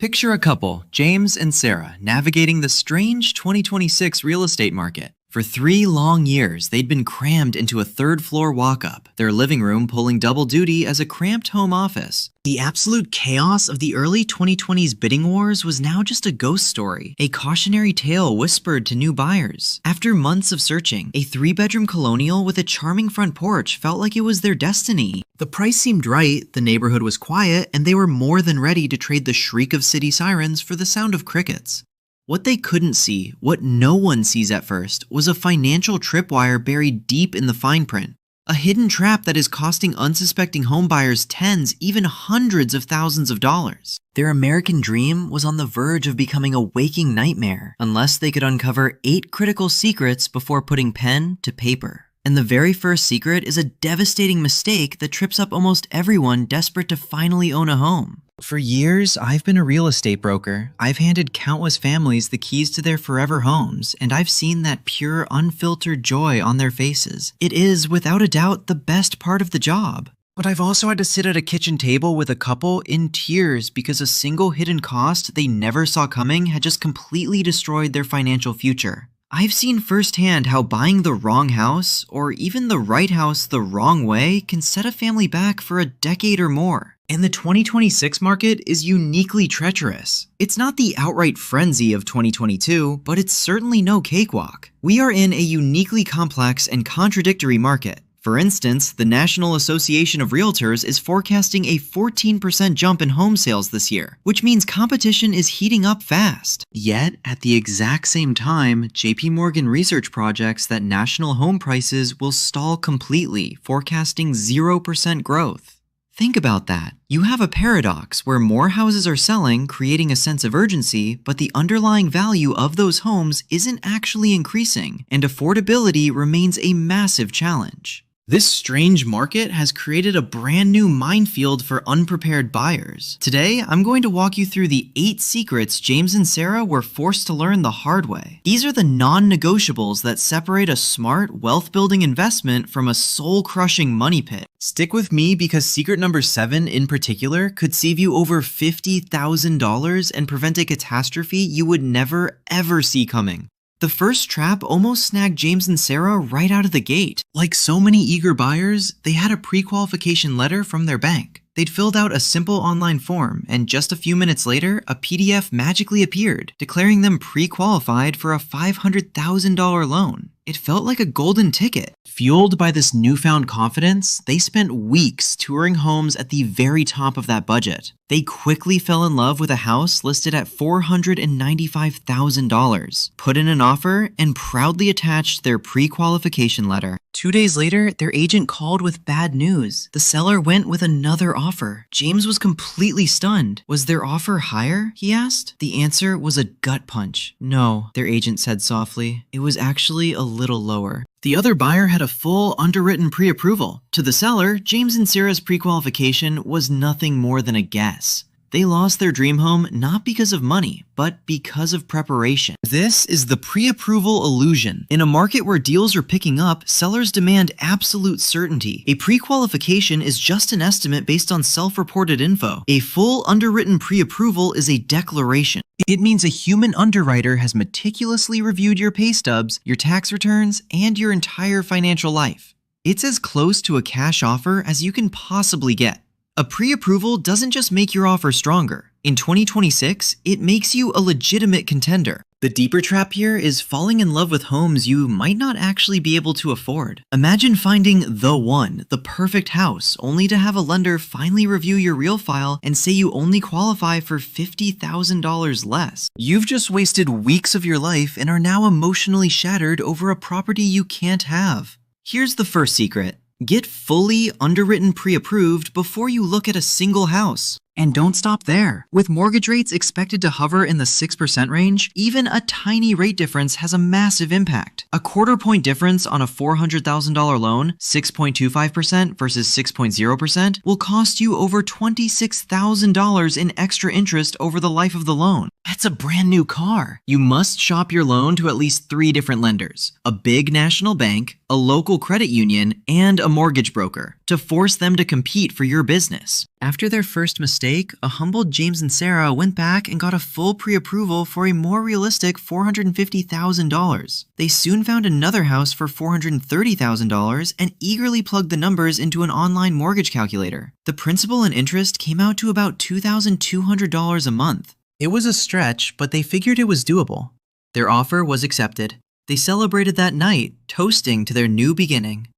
Picture a couple, James and Sarah, navigating the strange 2026 real estate market. For 3 long years, they'd been crammed into a third-floor walk-up, their living room pulling double duty as a cramped home office. The absolute chaos of the early 2020s bidding wars was now just a ghost story, a cautionary tale whispered to new buyers. After months of searching, a 3-bedroom colonial with a charming front porch felt like it was their destiny. The price seemed right, the neighborhood was quiet, and they were more than ready to trade the shriek of city sirens for the sound of crickets. What they couldn't see, what no one sees at first, was a financial tripwire buried deep in the fine print. A hidden trap that is costing unsuspecting homebuyers tens, even hundreds of thousands of dollars. Their American dream was on the verge of becoming a waking nightmare, unless they could uncover 8 critical secrets before putting pen to paper. And the very first secret is a devastating mistake that trips up almost everyone desperate to finally own a home. For years, I've been a real estate broker. I've handed countless families the keys to their forever homes, and I've seen that pure, unfiltered joy on their faces. It is, without a doubt, the best part of the job. But I've also had to sit at a kitchen table with a couple in tears because a single hidden cost they never saw coming had just completely destroyed their financial future. I've seen firsthand how buying the wrong house, or even the right house the wrong way, can set a family back for a decade or more. And the 2026 market is uniquely treacherous. It's not the outright frenzy of 2022, but it's certainly no cakewalk. We are in a uniquely complex and contradictory market. For instance, the National Association of Realtors is forecasting a 14% jump in home sales this year, which means competition is heating up fast. Yet, at the exact same time, JP Morgan research projects that national home prices will stall completely, forecasting 0% growth. Think about that. You have a paradox where more houses are selling, creating a sense of urgency, but the underlying value of those homes isn't actually increasing, and affordability remains a massive challenge. This strange market has created a brand new minefield for unprepared buyers. Today, I'm going to walk you through the 8 secrets James and Sarah were forced to learn the hard way. These are the non-negotiables that separate a smart, wealth-building investment from a soul-crushing money pit. Stick with me because secret number 7 in particular could save you over $50,000 and prevent a catastrophe you would never ever see coming. The first trap almost snagged James and Sarah right out of the gate. Like so many eager buyers, they had a pre-qualification letter from their bank. They'd filled out a simple online form, and just a few minutes later, a PDF magically appeared, declaring them pre-qualified for a $500,000 loan. It felt like a golden ticket. Fueled by this newfound confidence, they spent weeks touring homes at the very top of that budget. They quickly fell in love with a house listed at $495,000, put in an offer, and proudly attached their pre-qualification letter. 2 days later, their agent called with bad news. The seller went with another offer. James was completely stunned. Was their offer higher? He asked. The answer was a gut punch. No, their agent said softly. It was actually a little lower. The other buyer had a full underwritten pre-approval. To the seller, James and Sarah's pre-qualification was nothing more than a guess. They lost their dream home not because of money, but because of preparation. This is the pre-approval illusion. In a market where deals are picking up, sellers demand absolute certainty. A pre-qualification is just an estimate based on self-reported info. A full underwritten pre-approval is a declaration. It means a human underwriter has meticulously reviewed your pay stubs, your tax returns, and your entire financial life. It's as close to a cash offer as you can possibly get. A pre-approval doesn't just make your offer stronger. In 2026, it makes you a legitimate contender. The deeper trap here is falling in love with homes you might not actually be able to afford. Imagine finding the one, the perfect house, only to have a lender finally review your real file and say you only qualify for $50,000 less. You've just wasted weeks of your life and are now emotionally shattered over a property you can't have. Here's the first secret. Get fully underwritten pre-approved before you look at a single house. And don't stop there. With mortgage rates expected to hover in the 6% range, even a tiny rate difference has a massive impact. A quarter-point difference on a $400,000 loan, 6.25% versus 6.0%, will cost you over $26,000 in extra interest over the life of the loan. That's a brand new car. You must shop your loan to at least 3 different lenders: a big national bank, a local credit union, and a mortgage broker, to force them to compete for your business. After their first mistake, a humbled James and Sarah went back and got a full pre-approval for a more realistic $450,000. They soon found another house for $430,000 and eagerly plugged the numbers into an online mortgage calculator. The principal and interest came out to about $2,200 a month. It was a stretch, but they figured it was doable. Their offer was accepted. They celebrated that night, toasting to their new beginning.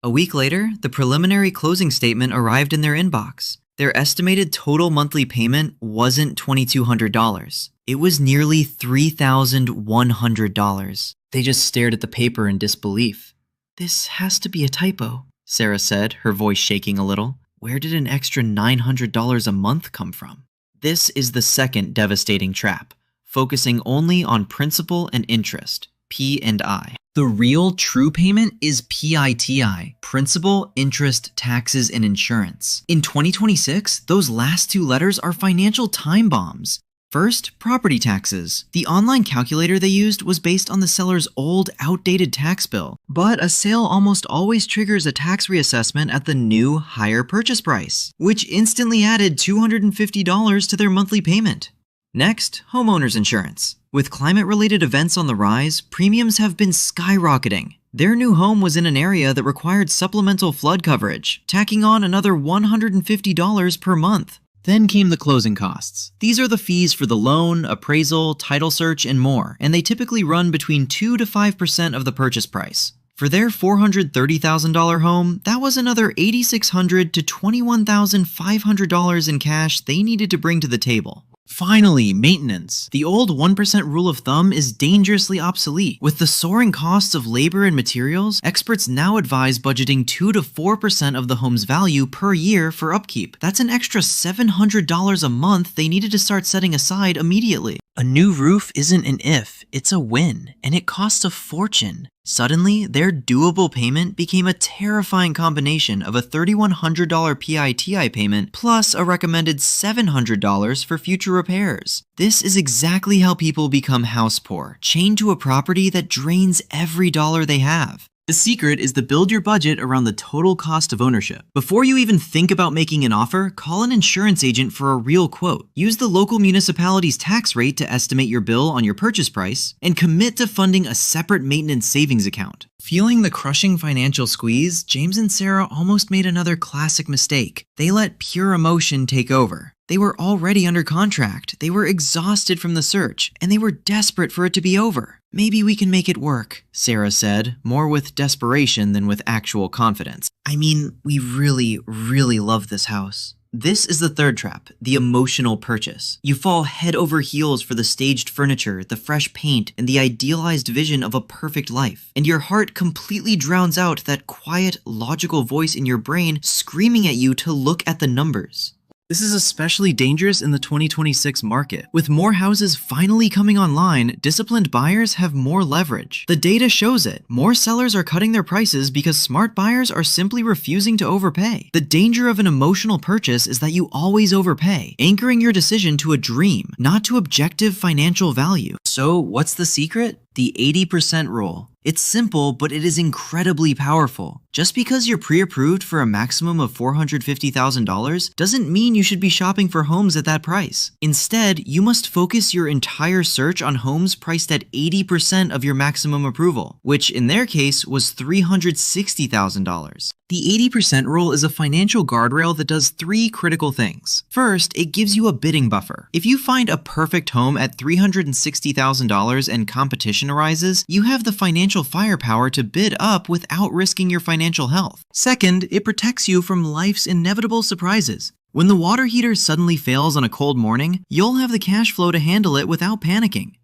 A week later, the preliminary closing statement arrived in their inbox. Their estimated total monthly payment wasn't $2,200. It was nearly $3,100. They just stared at the paper in disbelief. "This has to be a typo," Sarah said, her voice shaking a little. Where did an extra $900 a month come from? This is the second devastating trap, focusing only on principal and interest, P&I. The real true payment is PITI, principal, interest, taxes, and insurance. In 2026, those last 2 letters are financial time bombs. First, property taxes. The online calculator they used was based on the seller's old, outdated tax bill. But a sale almost always triggers a tax reassessment at the new, higher purchase price, which instantly added $250 to their monthly payment. Next, homeowners insurance. With climate-related events on the rise, premiums have been skyrocketing. Their new home was in an area that required supplemental flood coverage, tacking on another $150 per month. Then came the closing costs. These are the fees for the loan, appraisal, title search, and more, and they typically run between 2 to 5% of the purchase price. For their $430,000 home, that was another $8,600 to $21,500 in cash they needed to bring to the table. Finally, maintenance. The old 1% rule of thumb is dangerously obsolete. With the soaring costs of labor and materials, experts now advise budgeting 2 to 4% of the home's value per year for upkeep. That's an extra $700 a month they needed to start setting aside immediately. A new roof isn't an if, it's a when, and it costs a fortune. Suddenly, their doable payment became a terrifying combination of a $3,100 PITI payment plus a recommended $700 for future repairs. This is exactly how people become house poor, chained to a property that drains every dollar they have. The secret is to build your budget around the total cost of ownership. Before you even think about making an offer, call an insurance agent for a real quote. Use the local municipality's tax rate to estimate your bill on your purchase price, and commit to funding a separate maintenance savings account. Feeling the crushing financial squeeze, James and Sarah almost made another classic mistake. They let pure emotion take over. They were already under contract, they were exhausted from the search, and they were desperate for it to be over. "Maybe we can make it work," Sarah said, more with desperation than with actual confidence. "I mean, we really, really love this house." This is the third trap, the emotional purchase. You fall head over heels for the staged furniture, the fresh paint, and the idealized vision of a perfect life. And your heart completely drowns out that quiet, logical voice in your brain screaming at you to look at the numbers. This is especially dangerous in the 2026 market. With more houses finally coming online, disciplined buyers have more leverage. The data shows it. More sellers are cutting their prices because smart buyers are simply refusing to overpay. The danger of an emotional purchase is that you always overpay, anchoring your decision to a dream, not to objective financial value. So, what's the secret? The 80% rule. It's simple, but it is incredibly powerful. Just because you're pre-approved for a maximum of $450,000 doesn't mean you should be shopping for homes at that price. Instead, you must focus your entire search on homes priced at 80% of your maximum approval, which in their case was $360,000. The 80% rule is a financial guardrail that does 3 critical things. First, it gives you a bidding buffer. If you find a perfect home at $360,000 and competition arises, you have the financial firepower to bid up without risking your financial health. Second, it protects you from life's inevitable surprises. When the water heater suddenly fails on a cold morning, you'll have the cash flow to handle it without panicking.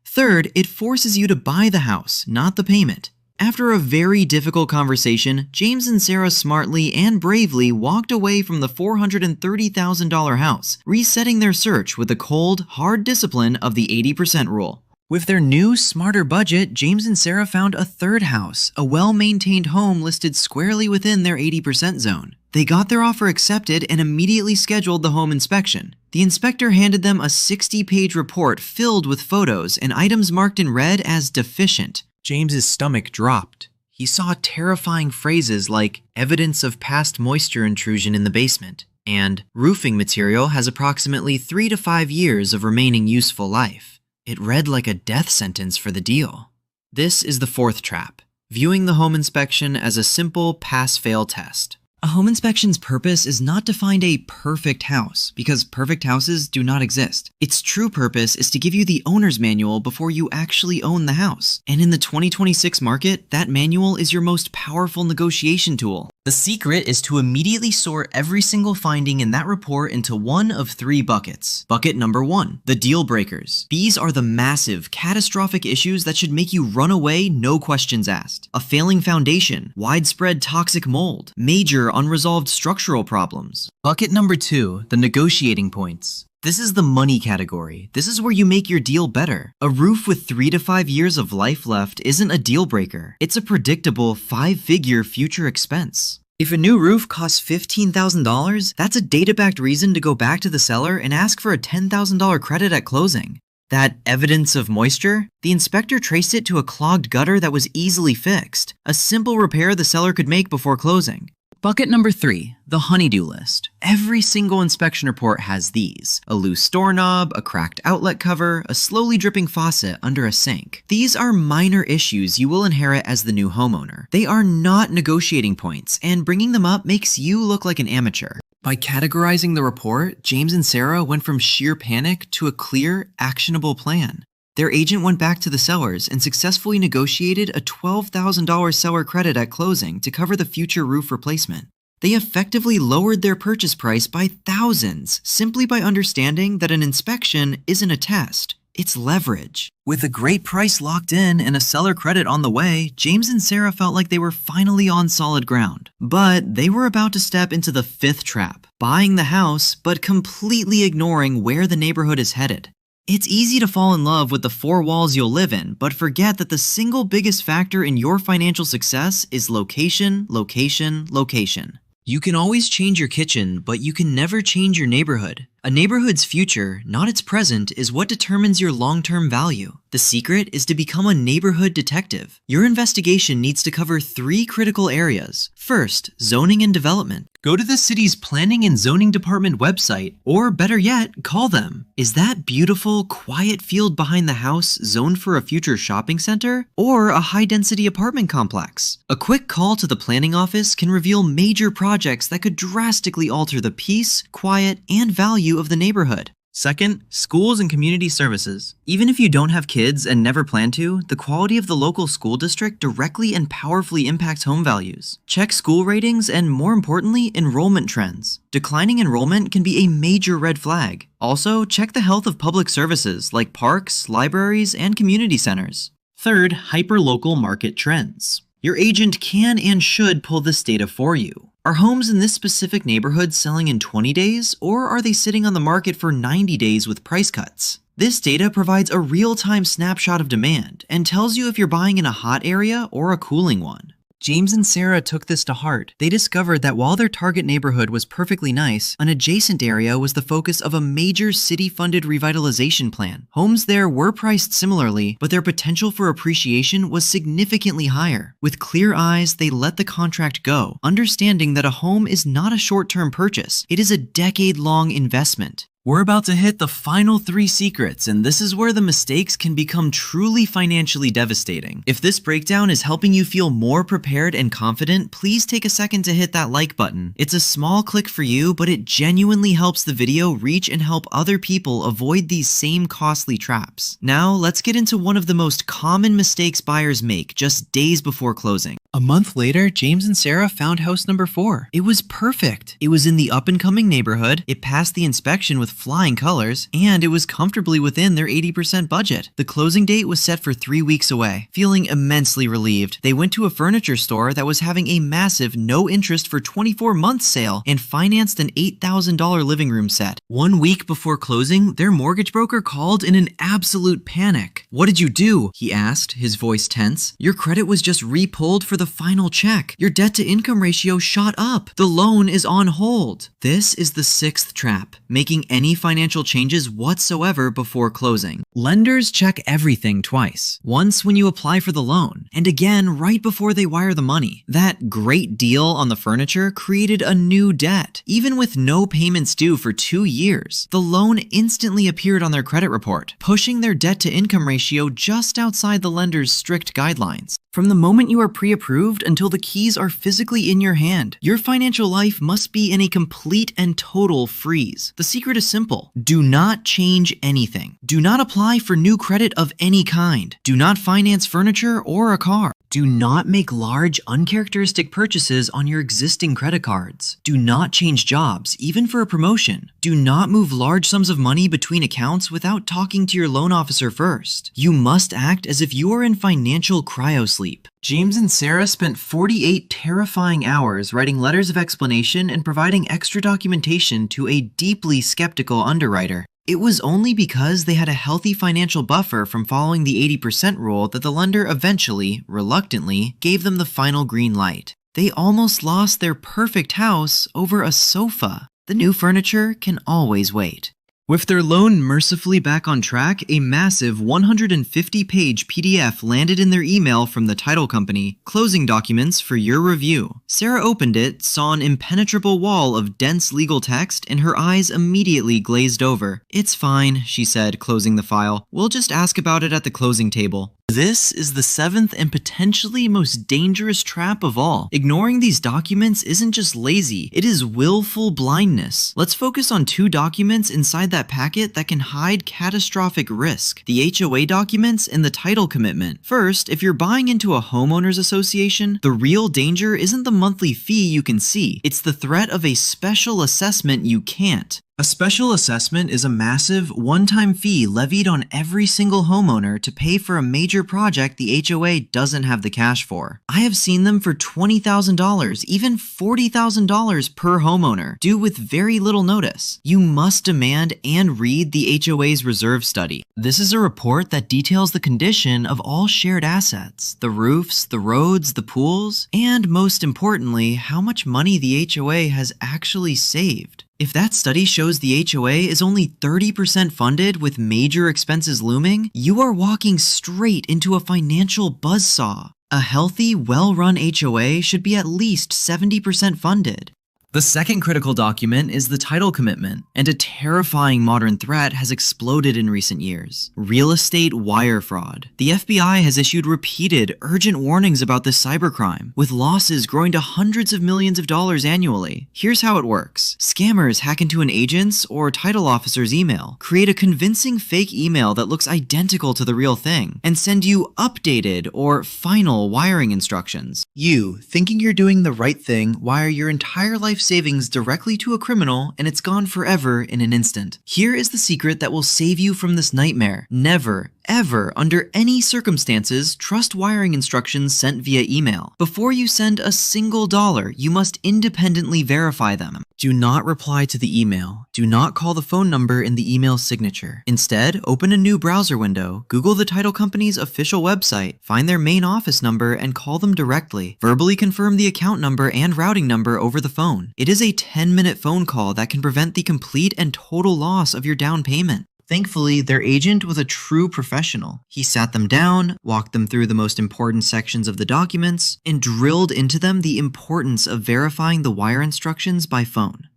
Third, it forces you to buy the house, not the payment. After a very difficult conversation, James and Sarah smartly and bravely walked away from the $430,000 house, resetting their search with the cold, hard discipline of the 80% rule. With their new, smarter budget, James and Sarah found a third house, a well-maintained home listed squarely within their 80% zone. They got their offer accepted and immediately scheduled the home inspection. The inspector handed them a 60-page report filled with photos and items marked in red as deficient. James's stomach dropped. He saw terrifying phrases like evidence of past moisture intrusion in the basement and roofing material has approximately 3 to 5 years of remaining useful life. It read like a death sentence for the deal. This is the fourth trap, viewing the home inspection as a simple pass-fail test. A home inspection's purpose is not to find a perfect house, because perfect houses do not exist. Its true purpose is to give you the owner's manual before you actually own the house. And in the 2026 market, that manual is your most powerful negotiation tool. The secret is to immediately sort every single finding in that report into one of 3 buckets. Bucket number 1, the deal breakers. These are the massive, catastrophic issues that should make you run away, no questions asked. A failing foundation, widespread toxic mold, major unresolved structural problems. Bucket number 2, the negotiating points. This is the money category. This is where you make your deal better. A roof with 3 to 5 years of life left isn't a deal breaker. It's a predictable 5-figure future expense. If a new roof costs $15,000, that's a data-backed reason to go back to the seller and ask for a $10,000 credit at closing. That evidence of moisture? The inspector traced it to a clogged gutter that was easily fixed. A simple repair the seller could make before closing. Bucket number 3, the honey-do list. Every single inspection report has these: a loose doorknob, a cracked outlet cover, a slowly dripping faucet under a sink. These are minor issues you will inherit as the new homeowner. They are not negotiating points, and bringing them up makes you look like an amateur. By categorizing the report, James and Sarah went from sheer panic to a clear, actionable plan. Their agent went back to the sellers and successfully negotiated a $12,000 seller credit at closing to cover the future roof replacement. They effectively lowered their purchase price by thousands simply by understanding that an inspection isn't a test, it's leverage. With a great price locked in and a seller credit on the way, James and Sarah felt like they were finally on solid ground. But they were about to step into the 5th trap, buying the house but completely ignoring where the neighborhood is headed. It's easy to fall in love with the 4 walls you'll live in, but forget that the single biggest factor in your financial success is location, location, location. You can always change your kitchen, but you can never change your neighborhood. A neighborhood's future, not its present, is what determines your long-term value. The secret is to become a neighborhood detective. Your investigation needs to cover 3 critical areas. First, zoning and development. Go to the city's planning and zoning department website, or better yet, call them. Is that beautiful, quiet field behind the house zoned for a future shopping center, or a high-density apartment complex? A quick call to the planning office can reveal major projects that could drastically alter the peace, quiet, and value of the neighborhood. Second, schools and community services. Even if you don't have kids and never plan to, the quality of the local school district directly and powerfully impacts home values. Check school ratings and, more importantly, enrollment trends. Declining enrollment can be a major red flag. Also, check the health of public services like parks, libraries, and community centers. Third, hyperlocal market trends. Your agent can and should pull this data for you. Are homes in this specific neighborhood selling in 20 days, or are they sitting on the market for 90 days with price cuts? This data provides a real-time snapshot of demand and tells you if you're buying in a hot area or a cooling one. James and Sarah took this to heart. They discovered that while their target neighborhood was perfectly nice, an adjacent area was the focus of a major city-funded revitalization plan. Homes there were priced similarly, but their potential for appreciation was significantly higher. With clear eyes, they let the contract go, understanding that a home is not a short-term purchase. It is a decade-long investment. We're about to hit the final 3 secrets, and this is where the mistakes can become truly financially devastating. If this breakdown is helping you feel more prepared and confident, please take a second to hit that like button. It's a small click for you, but it genuinely helps the video reach and help other people avoid these same costly traps. Now, let's get into one of the most common mistakes buyers make just days before closing. A month later, James and Sarah found house number 4. It was perfect. It was in the up-and-coming neighborhood, it passed the inspection with flying colors, and it was comfortably within their 80% budget. The closing date was set for 3 weeks away. Feeling immensely relieved, they went to a furniture store that was having a massive no-interest for 24-month sale and financed an $8,000 living room set. 1 week before closing, their mortgage broker called in an absolute panic. "What did you do?" he asked, his voice tense. "Your credit was just re-pulled for the the final check. Your debt-to-income ratio shot up. The loan is on hold. This is the sixth trap, making any financial changes whatsoever before closing. Lenders check everything twice. Once when you apply for the loan, and again right before they wire the money. That great deal on the furniture created a new debt. Even with no payments due for 2 years, the loan instantly appeared on their credit report, pushing their debt-to-income ratio just outside the lender's strict guidelines. From the moment you are pre-approved until the keys are physically in your hand, your financial life must be in a complete and total freeze. The secret is simple. Do not change anything. Do not apply for new credit of any kind. Do not finance furniture or a car. Do not make large, uncharacteristic purchases on your existing credit cards. Do not change jobs, even for a promotion. Do not move large sums of money between accounts without talking to your loan officer first. You must act as if you are in financial cryosleep. James and Sarah spent 48 terrifying hours writing letters of explanation and providing extra documentation to a deeply skeptical underwriter. It was only because they had a healthy financial buffer from following the 80% rule that the lender eventually, reluctantly, gave them the final green light. They almost lost their perfect house over a sofa. The new furniture can always wait. With their loan mercifully back on track, a massive 150-page PDF landed in their email from the title company, closing documents for your review. Sarah opened it, saw an impenetrable wall of dense legal text, and her eyes immediately glazed over. "It's fine," she said, closing the file. "We'll just ask about it at the closing table." This is the seventh and potentially most dangerous trap of all. Ignoring these documents isn't just lazy, it is willful blindness. Let's focus on 2 documents inside that packet that can hide catastrophic risk: the HOA documents and the title commitment. First, if you're buying into a homeowners association, the real danger isn't the monthly fee you can see, it's the threat of a special assessment you can't. A special assessment is a massive, one-time fee levied on every single homeowner to pay for a major project the HOA doesn't have the cash for. I have seen them for $20,000, even $40,000 per homeowner, due with very little notice. You must demand and read the HOA's reserve study. This is a report that details the condition of all shared assets, the roofs, the roads, the pools, and most importantly, how much money the HOA has actually saved. If that study shows the HOA is only 30% funded with major expenses looming, you are walking straight into a financial buzzsaw. A healthy, well-run HOA should be at least 70% funded. The second critical document is the title commitment, and a terrifying modern threat has exploded in recent years: real estate wire fraud. The FBI has issued repeated, urgent warnings about this cybercrime, with losses growing to hundreds of millions of dollars annually. Here's how it works. Scammers hack into an agent's or title officer's email, create a convincing fake email that looks identical to the real thing, and send you updated or final wiring instructions. You, thinking you're doing the right thing, wire your entire life savings directly to a criminal, and it's gone forever in an instant. Here is the secret that will save you from this nightmare. Never, ever, under any circumstances, trust wiring instructions sent via email. Before you send a single dollar, you must independently verify them. Do not reply to the email. Do not call the phone number in the email signature. Instead, open a new browser window, Google the title company's official website, find their main office number, and call them directly. Verbally confirm the account number and routing number over the phone. It is a 10-minute phone call that can prevent the complete and total loss of your down payment. Thankfully, their agent was a true professional. He sat them down, walked them through the most important sections of the documents, and drilled into them the importance of verifying the wire instructions by phone.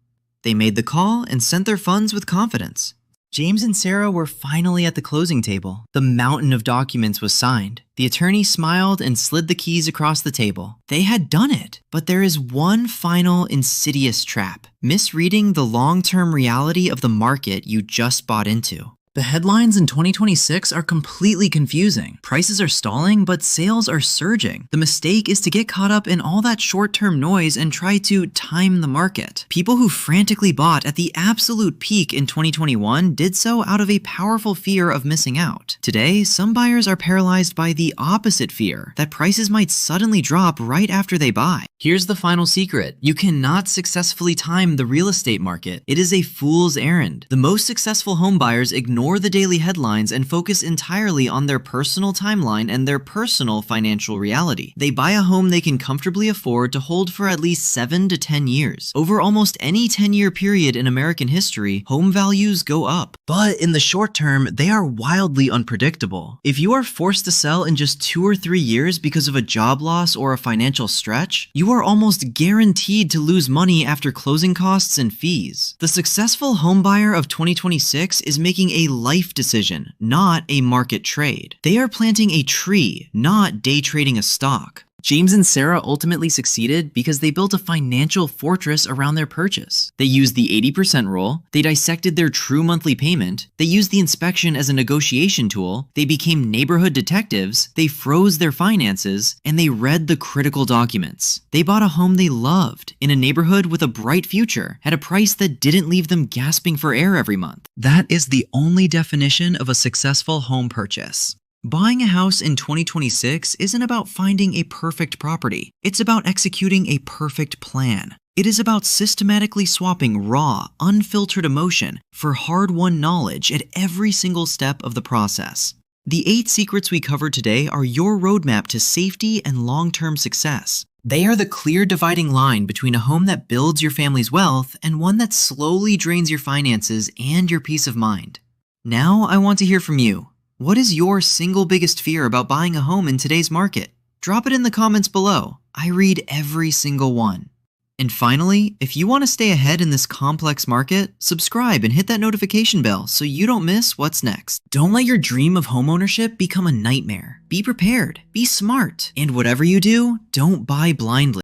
They made the call and sent their funds with confidence. James and Sarah were finally at the closing table. The mountain of documents was signed. The attorney smiled and slid the keys across the table. They had done it. But there is one final insidious trap: misreading the long-term reality of the market you just bought into. The headlines in 2026 are completely confusing. Prices are stalling, but sales are surging. The mistake is to get caught up in all that short-term noise and try to time the market. People who frantically bought at the absolute peak in 2021 did so out of a powerful fear of missing out. Today, some buyers are paralyzed by the opposite fear, that prices might suddenly drop right after they buy. Here's the final secret: you cannot successfully time the real estate market. It is a fool's errand. The most successful home buyers ignore ignore the daily headlines and focus entirely on their personal timeline and their personal financial reality. They buy a home they can comfortably afford to hold for at least 7 to 10 years. Over almost any 10-year period in American history, home values go up. But in the short term, they are wildly unpredictable. If you are forced to sell in just 2 or 3 years because of a job loss or a financial stretch, you are almost guaranteed to lose money after closing costs and fees. The successful homebuyer of 2026 is making a life decision, not a market trade. They are planting a tree, not day trading a stock. James and Sarah ultimately succeeded because they built a financial fortress around their purchase. They used the 80% rule, they dissected their true monthly payment, they used the inspection as a negotiation tool, they became neighborhood detectives, they froze their finances, and they read the critical documents. They bought a home they loved, in a neighborhood with a bright future, at a price that didn't leave them gasping for air every month. That is the only definition of a successful home purchase. Buying a house in 2026 isn't about finding a perfect property. It's about executing a perfect plan. It is about systematically swapping raw, unfiltered emotion for hard-won knowledge at every single step of the process. The 8 secrets we covered today are your roadmap to safety and long-term success. They are the clear dividing line between a home that builds your family's wealth and one that slowly drains your finances and your peace of mind. Now I want to hear from you. What is your single biggest fear about buying a home in today's market? Drop it in the comments below. I read every single one. And finally, if you want to stay ahead in this complex market, subscribe and hit that notification bell so you don't miss what's next. Don't let your dream of homeownership become a nightmare. Be prepared, be smart, and whatever you do, don't buy blindly.